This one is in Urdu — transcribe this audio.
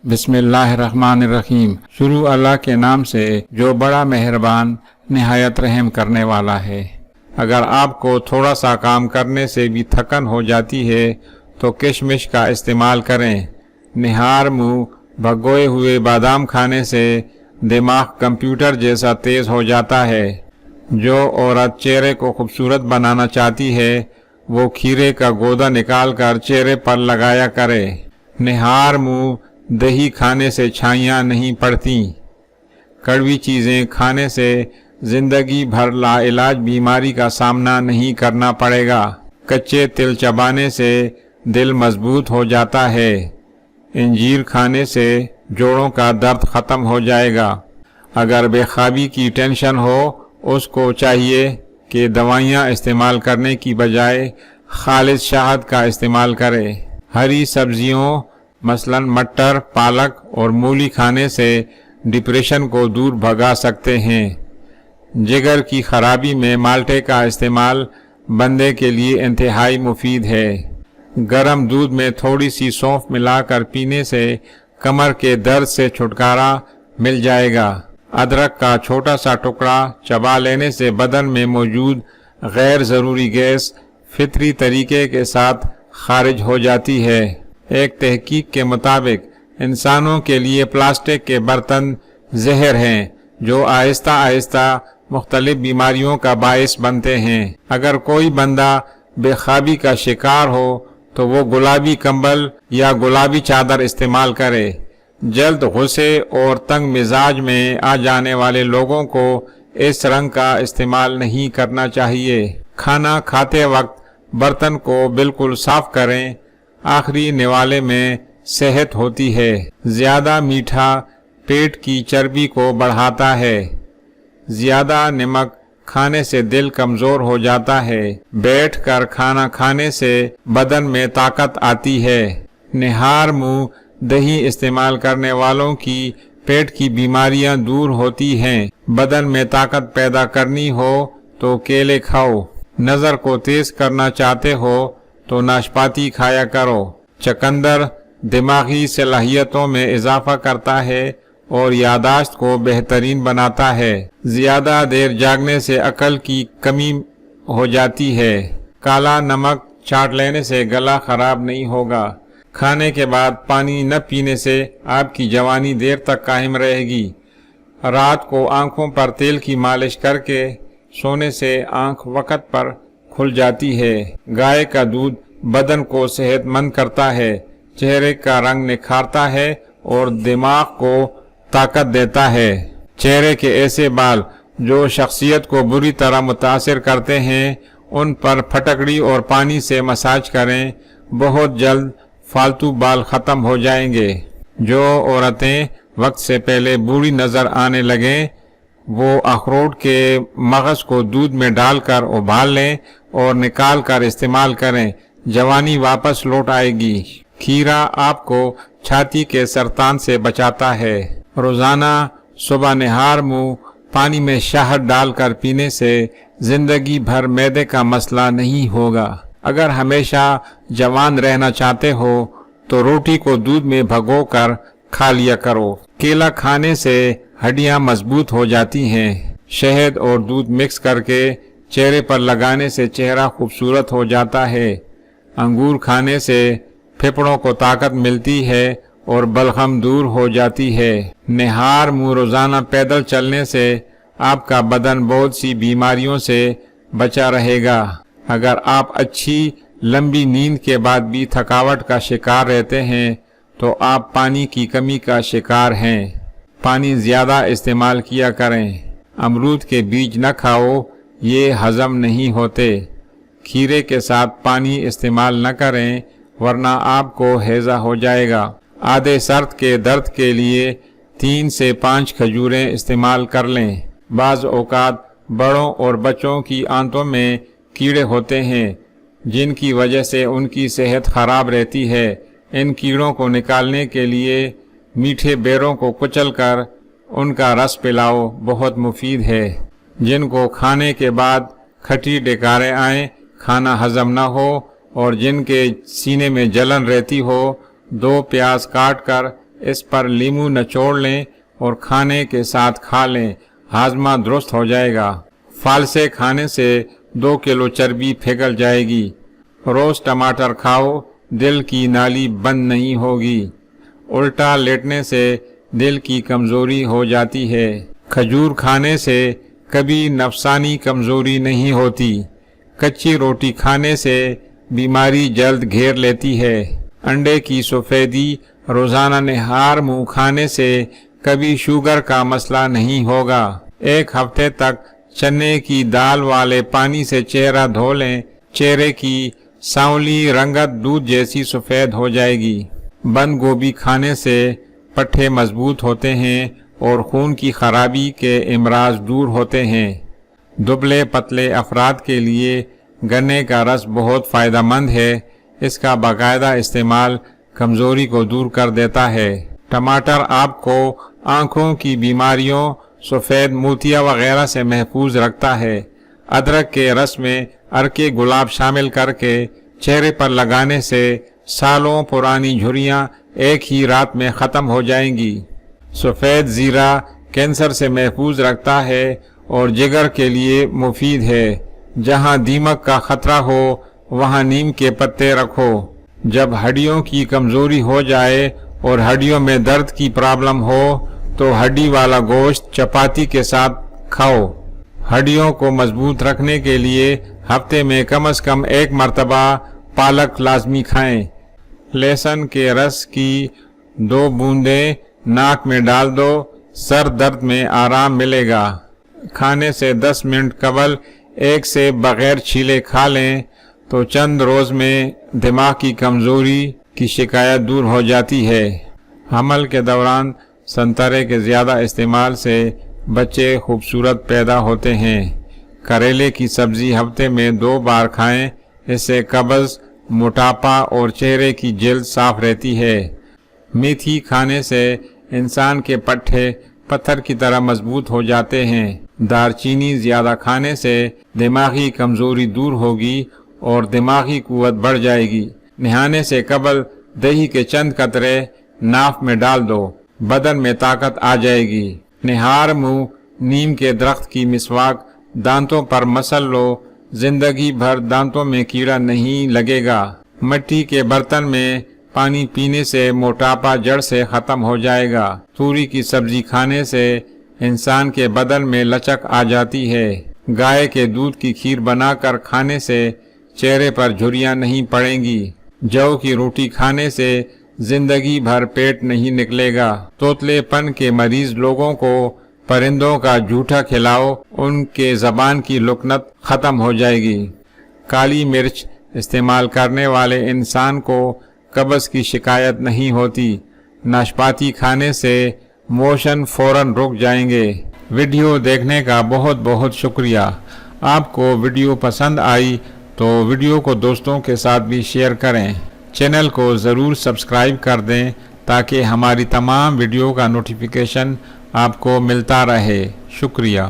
بسم اللہ الرحمن الرحیم۔ شروع اللہ کے نام سے جو بڑا مہربان نہایت رحم کرنے والا ہے۔ اگر آپ کو تھوڑا سا کام کرنے سے بھی تھکن ہو جاتی ہے تو کشمش کا استعمال کریں۔ نہار منہ بھگوئے ہوئے بادام کھانے سے دماغ کمپیوٹر جیسا تیز ہو جاتا ہے۔ جو عورت چہرے کو خوبصورت بنانا چاہتی ہے وہ کھیرے کا گودا نکال کر چہرے پر لگایا کرے۔ نہار منہ دہی کھانے سے چھائیاں نہیں پڑتی۔ کڑوی چیزیں کھانے سے زندگی بھر لا علاج بیماری کا سامنا نہیں کرنا پڑے گا۔ کچے تل چبانے سے دل مضبوط ہو جاتا ہے۔ انجیر کھانے سے جوڑوں کا درد ختم ہو جائے گا۔ اگر بے خوابی کی ٹینشن ہو اس کو چاہیے کہ دوائیاں استعمال کرنے کی بجائے خالص شہد کا استعمال کرے۔ ہری سبزیوں مثلا مٹر، پالک اور مولی کھانے سے ڈپریشن کو دور بھگا سکتے ہیں۔ جگر کی خرابی میں مالٹے کا استعمال بندے کے لیے انتہائی مفید ہے۔ گرم دودھ میں تھوڑی سی سونف ملا کر پینے سے کمر کے درد سے چھٹکارا مل جائے گا۔ ادرک کا چھوٹا سا ٹکڑا چبا لینے سے بدن میں موجود غیر ضروری گیس فطری طریقے کے ساتھ خارج ہو جاتی ہے۔ ایک تحقیق کے مطابق انسانوں کے لیے پلاسٹک کے برتن زہر ہیں جو آہستہ آہستہ مختلف بیماریوں کا باعث بنتے ہیں۔ اگر کوئی بندہ بے خوابی کا شکار ہو تو وہ گلابی کمبل یا گلابی چادر استعمال کرے۔ جلد غصے اور تنگ مزاج میں آ جانے والے لوگوں کو اس رنگ کا استعمال نہیں کرنا چاہیے۔ کھانا کھاتے وقت برتن کو بالکل صاف کریں۔ آخری نوالے میں صحت ہوتی ہے۔ زیادہ میٹھا پیٹ کی چربی کو بڑھاتا ہے۔ زیادہ نمک کھانے سے دل کمزور ہو جاتا ہے۔ بیٹھ کر کھانا کھانے سے بدن میں طاقت آتی ہے۔ نہار منہ دہی استعمال کرنے والوں کی پیٹ کی بیماریاں دور ہوتی ہیں۔ بدن میں طاقت پیدا کرنی ہو تو کیلے کھاؤ۔ نظر کو تیز کرنا چاہتے ہو تو ناشپاتی کھایا کرو۔ چقندر دماغی صلاحیتوں میں اضافہ کرتا ہے اور یادداشت کو بہترین بناتا ہے۔ زیادہ دیر جاگنے سے عقل کی کمی ہو جاتی ہے۔ کالا نمک چاٹ لینے سے گلا خراب نہیں ہوگا۔ کھانے کے بعد پانی نہ پینے سے آپ کی جوانی دیر تک قائم رہے گی۔ رات کو آنکھوں پر تیل کی مالش کر کے سونے سے آنکھ وقت پر کھل جاتی ہے۔ گائے کا دودھ بدن کو صحت مند کرتا ہے، چہرے کا رنگ نکھارتا ہے اور دماغ کو طاقت دیتا ہے۔ چہرے کے ایسے بال جو شخصیت کو بری طرح متاثر کرتے ہیں ان پر پھٹکڑی اور پانی سے مساج کریں۔ بہت جلد فالتو بال ختم ہو جائیں گے۔ جو عورتیں وقت سے پہلے بوڑھی نظر آنے لگیں وہ اخروٹ کے مغز کو دودھ میں ڈال کر ابال لیں اور نکال کر استعمال کریں۔ جوانی واپس لوٹ آئے گی۔ کھیرا آپ کو چھاتی کے سرطان سے بچاتا ہے۔ روزانہ صبح نہار منہ پانی میں شہد ڈال کر پینے سے زندگی بھر معدے کا مسئلہ نہیں ہوگا۔ اگر ہمیشہ جوان رہنا چاہتے ہو تو روٹی کو دودھ میں بھگو کر کھا لیا کرو۔ کیلا کھانے سے ہڈیاں مضبوط ہو جاتی ہیں۔ شہد اور دودھ مکس کر کے چہرے پر لگانے سے چہرہ خوبصورت ہو جاتا ہے۔ انگور کھانے سے پھیپھڑوں کو طاقت ملتی ہے اور بلغم دور ہو جاتی ہے۔ نہار منہ روزانہ پیدل چلنے سے آپ کا بدن بہت سی بیماریوں سے بچا رہے گا۔ اگر آپ اچھی لمبی نیند کے بعد بھی تھکاوٹ کا شکار رہتے ہیں تو آپ پانی کی کمی کا شکار ہیں۔ پانی زیادہ استعمال کیا کریں۔ امرود کے بیج نہ کھاؤ، یہ ہضم نہیں ہوتے۔ کھیرے کے ساتھ پانی استعمال نہ کریں ورنہ آپ کو ہیضہ ہو جائے گا۔ آدھے سر کے درد کے لیے 3 سے 5 کھجوریں استعمال کر لیں۔ بعض اوقات بڑوں اور بچوں کی آنتوں میں کیڑے ہوتے ہیں جن کی وجہ سے ان کی صحت خراب رہتی ہے۔ ان کیڑوں کو نکالنے کے لیے میٹھے بیروں کو کچل کر ان کا رس پلاؤ، بہت مفید ہے۔ جن کو کھانے کے بعد کھٹی ڈکاریں آئیں، کھانا ہضم نہ ہو اور جن کے سینے میں جلن رہتی ہو 2 پیاز کاٹ کر اس پر لیمو نچوڑ لیں اور کھانے کے ساتھ کھا لیں، ہاضمہ درست ہو جائے گا۔ فالسے کھانے سے 2 کلو چربی پھگل جائے گی۔ روز ٹماٹر کھاؤ، دل کی نالی بند نہیں ہوگی۔ الٹا لیٹنے سے دل کی کمزوری ہو جاتی ہے۔ کھجور کھانے سے کبھی نفسانی کمزوری نہیں ہوتی۔ کچی روٹی کھانے سے بیماری جلد گھیر لیتی ہے۔ انڈے کی سفیدی روزانہ نہار منہ کھانے سے کبھی شوگر کا مسئلہ نہیں ہوگا۔ 1 ہفتے تک چنے کی دال والے پانی سے چہرہ دھو لیں، چہرے کی سانولی رنگت دودھ جیسی سفید ہو جائے گی۔ بند گوبھی کھانے سے پٹھے مضبوط ہوتے ہیں اور خون کی خرابی کے امراض دور ہوتے ہیں۔ دبلے پتلے افراد کے لیے گنے کا رس بہت فائدہ مند ہے۔ اس کا باقاعدہ استعمال کمزوری کو دور کر دیتا ہے۔ ٹماٹر آپ کو آنکھوں کی بیماریوں، سفید موتیا وغیرہ سے محفوظ رکھتا ہے۔ ادرک کے رس میں عرق گلاب شامل کر کے چہرے پر لگانے سے سالوں پرانی جھریاں ایک ہی رات میں ختم ہو جائیں گی۔ سفید زیرہ کینسر سے محفوظ رکھتا ہے اور جگر کے لیے مفید ہے۔ جہاں دیمک کا خطرہ ہو وہاں نیم کے پتے رکھو۔ جب ہڈیوں کی کمزوری ہو جائے اور ہڈیوں میں درد کی پرابلم ہو تو ہڈی والا گوشت چپاتی کے ساتھ کھاؤ۔ ہڈیوں کو مضبوط رکھنے کے لیے ہفتے میں کم از کم 1 مرتبہ پالک لازمی کھائیں۔ لہسن کے رس کی 2 بوندیں ناک میں ڈال دو، سر درد میں آرام ملے گا۔ کھانے سے 10 منٹ قبل 1 سیب بغیر چھیلے کھا لیں تو چند روز میں دماغ کی کمزوری کی شکایت دور ہو جاتی ہے۔ حمل کے دوران سنترے کے زیادہ استعمال سے بچے خوبصورت پیدا ہوتے ہیں۔ کریلے کی سبزی ہفتے میں 2 بار کھائیں، اس سے قبض، موٹاپا اور چہرے کی جلد صاف رہتی ہے۔ میتھی کھانے سے انسان کے پٹھے پتھر کی طرح مضبوط ہو جاتے ہیں۔ دارچینی زیادہ کھانے سے دماغی کمزوری دور ہوگی اور دماغی قوت بڑھ جائے گی۔ نہانے سے قبل دہی کے چند قطرے ناف میں ڈال دو، بدن میں طاقت آ جائے گی۔ نہار منہ نیم کے درخت کی مسواک دانتوں پر مسل لو، زندگی بھر دانتوں میں کیڑا نہیں لگے گا۔ مٹی کے برتن میں پانی پینے سے موٹاپا جڑ سے ختم ہو جائے گا۔ توری کی سبزی کھانے سے انسان کے بدن میں لچک آ جاتی ہے۔ گائے کے دودھ کی کھیر بنا کر کھانے سے چہرے پر جھریاں نہیں پڑیں گی۔ جو کی روٹی کھانے سے زندگی بھر پیٹ نہیں نکلے گا۔ توتلے پن کے مریض لوگوں کو پرندوں کا جھوٹا کھلاؤ، ان کے زبان کی لکنت ختم ہو جائے گی۔ کالی مرچ استعمال کرنے والے انسان کو قبض کی شکایت نہیں ہوتی۔ ناشپاتی کھانے سے موشن فوراً رک جائیں گے۔ ویڈیو دیکھنے کا بہت بہت شکریہ۔ آپ کو ویڈیو پسند آئی تو ویڈیو کو دوستوں کے ساتھ بھی شیئر کریں۔ چینل کو ضرور سبسکرائب کر دیں تاکہ ہماری تمام ویڈیو کا نوٹیفیکیشن آپ کو ملتا رہے۔ شکریہ۔